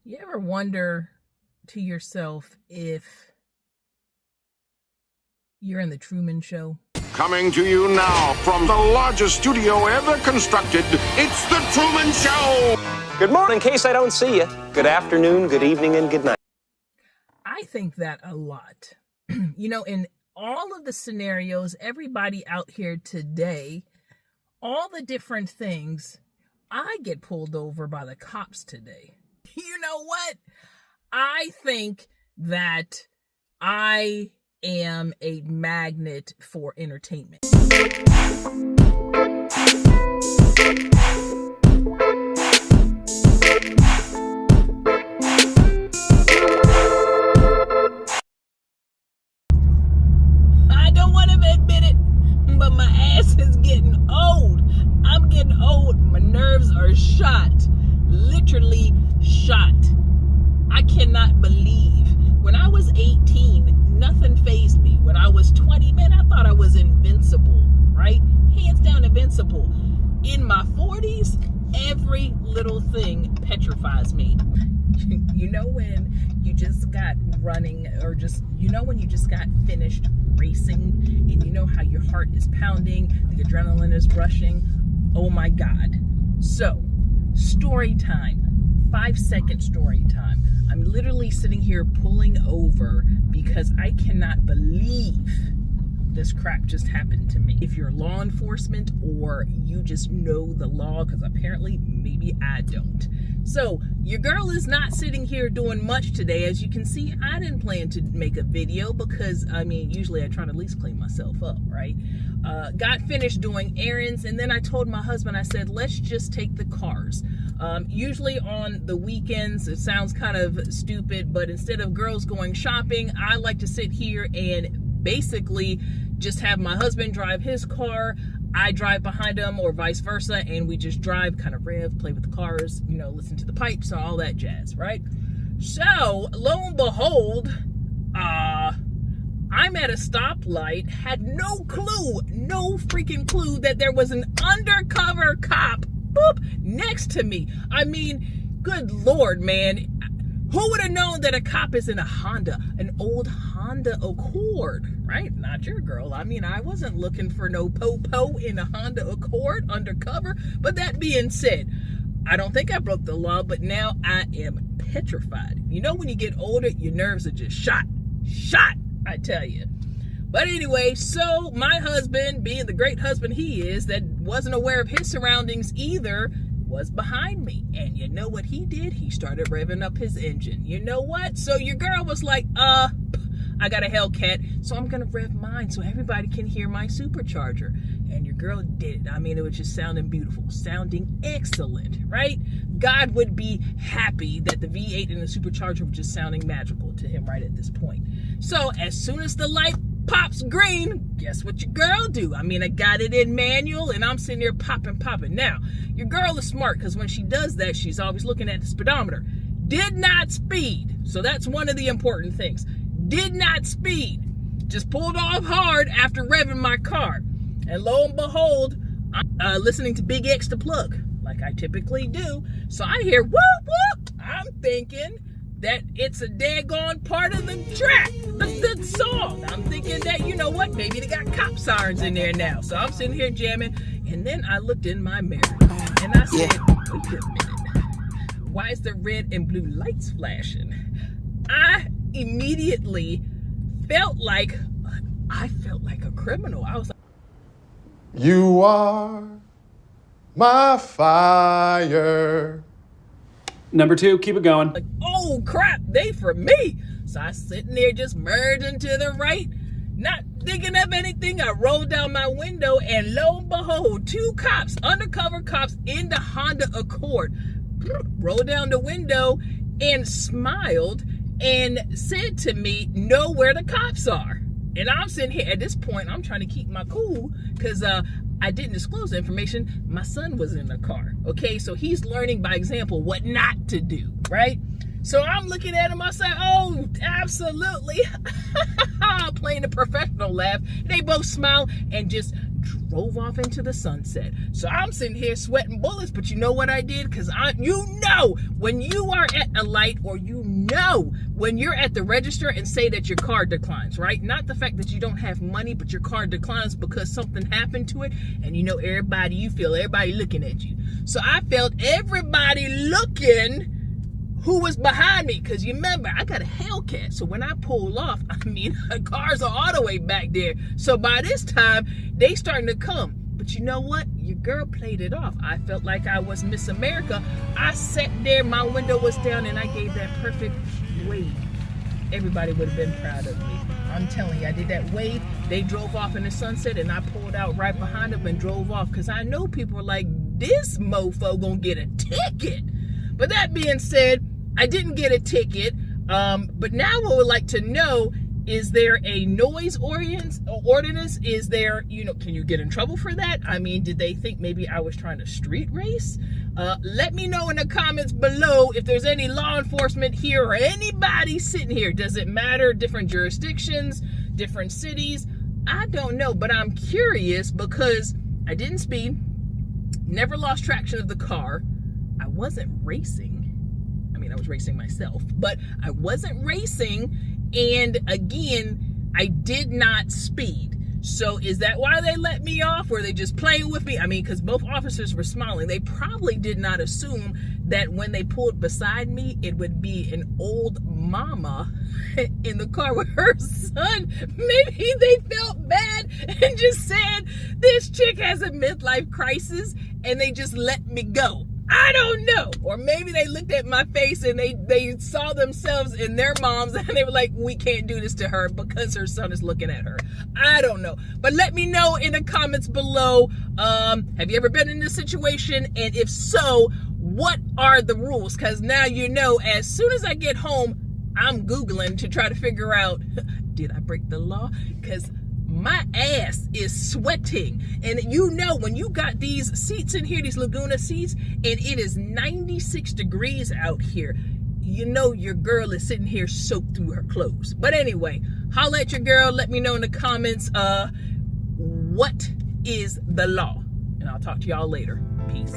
You ever wonder to yourself if you're in the Truman Show? Coming to you now from the largest studio ever constructed, it's the Truman Show! Good morning, in case I don't see you. Good afternoon, good evening, and good night. I think that a lot. You know, in all of the scenarios, everybody out here today, all the different things, I get pulled over by the cops today. You know what? I think that I am a magnet for entertainment. I don't want to admit it, but my ass is getting old. I'm getting old. My nerves are shot. Literally shot. I cannot believe. When I was 18, nothing fazed me. When I was 20, man, I thought I was invincible, right? Hands down invincible. In my 40s, every little thing petrifies me. You know when you just got running, or just, you know when you just got finished racing and you know how your heart is pounding, the adrenaline is rushing? Oh my God. So, story time. 5-second story time. I'm literally sitting here pulling over because I cannot believe this crap just happened to me. If you're law enforcement or you just know the law, because apparently maybe I don't. So your girl is not sitting here doing much today. As you can see, I didn't plan to make a video because, I mean, usually I try to at least clean myself up, right? Got finished doing errands, and then I told my husband, I said, let's just take the cars. Usually on the weekends, it sounds kind of stupid, but instead of girls going shopping, I like to sit here and basically just have my husband drive his car, I drive behind him, or vice versa, and we just drive, kind of rev, play with the cars, you know, listen to the pipes, all that jazz, right? So, lo and behold, I'm at a stoplight, had no freaking clue that there was an undercover cop, boop, next to me. I mean, good Lord, man. Who would have known that a cop is in a Honda, an old Honda Accord, right? Not your girl. I mean, I wasn't looking for no po-po in a Honda Accord undercover. But that being said, I don't think I broke the law, but now I am petrified. You know, when you get older, your nerves are just shot, I tell you. But anyway, so my husband, being the great husband he is, that wasn't aware of his surroundings either, was behind me. And you know what he did? He started revving up his engine. You know what? So your girl was like, I got a Hellcat, so I'm gonna rev mine so everybody can hear my supercharger. And your girl did it. I mean, it was just sounding beautiful, sounding excellent, right? God would be happy that the V8 and the supercharger were just sounding magical to him right at this point. So as soon as the light pops green, guess what your girl do? I mean, I got it in manual and I'm sitting there popping. Now, your girl is smart because when she does that, she's always looking at the speedometer. Did not speed. So that's one of the important things. Did not speed. Just pulled off hard after revving my car. And lo and behold, I'm listening to Big X to plug like I typically do. So I hear whoop, whoop. I'm thinking that it's a daggone part of the track, the song. I'm thinking that, you know what, maybe they got cop sirens in there now. So I'm sitting here jamming, and then I looked in my mirror, and I said, wait a minute, why is the red and blue lights flashing? I immediately felt like a criminal. I was like, you are my fire. Number 2, keep it going. Like, oh crap, they for me. So I sitting there just merging to the right, not thinking of anything. I rolled down my window and lo and behold, 2 cops, undercover cops in the Honda Accord, rolled down the window and smiled and said to me, know where the cops are. And I'm sitting here, at this point, I'm trying to keep my cool because I didn't disclose the information. My son was in the car, okay? So he's learning by example what not to do, right? So I'm looking at him, I say, oh, absolutely. Playing a professional laugh. They both smile and just drove off into the sunset. So I'm sitting here sweating bullets, but you know what I did? Because you know when you are at a light, or you know when you're at the register and say that your card declines, right? Not the fact that you don't have money, but your card declines because something happened to it, and you know everybody looking at you. So I felt everybody looking who was behind me, because you remember I got a Hellcat, so when I pull off, cars are all the way back there. So by this time they starting to come, but you know what, your girl played it off. I felt like I was Miss America. I sat there, my window was down, and I gave that perfect wave. Everybody would have been proud of me. I'm telling you, I did that wave. They drove off in the sunset, and I pulled out right behind them and drove off, because I know people are like, this mofo gonna get a ticket. But that being said, I didn't get a ticket, but now what I would like to know, is there a noise ordinance? Is there, can you get in trouble for that? Did they think maybe I was trying to street race? Let me know in the comments below if there's any law enforcement here or anybody sitting here. Does it matter? Different jurisdictions, different cities? I don't know, but I'm curious because I didn't speed, never lost traction of the car. I wasn't racing. I was racing myself, but I wasn't racing. And again, I did not speed. So is that why they let me off? Were they just playing with me? Because both officers were smiling. They probably did not assume that when they pulled beside me, it would be an old mama in the car with her son. Maybe they felt bad and just said, this chick has a midlife crisis, and they just let me go. I don't know. Or maybe they looked at my face and they saw themselves in their moms, and they were like, we can't do this to her because her son is looking at her. I don't know. But let me know in the comments below. Have you ever been in this situation? And if so, what are the rules? Because now you know, as soon as I get home, I'm Googling to try to figure out, did I break the law? Because my ass is sweating. And when you got these seats in here, these Laguna seats, and it is 96 degrees out here, your girl is sitting here soaked through her clothes. But anyway, holla at your girl. Let me know in the comments, what is the law? And I'll talk to y'all later. Peace.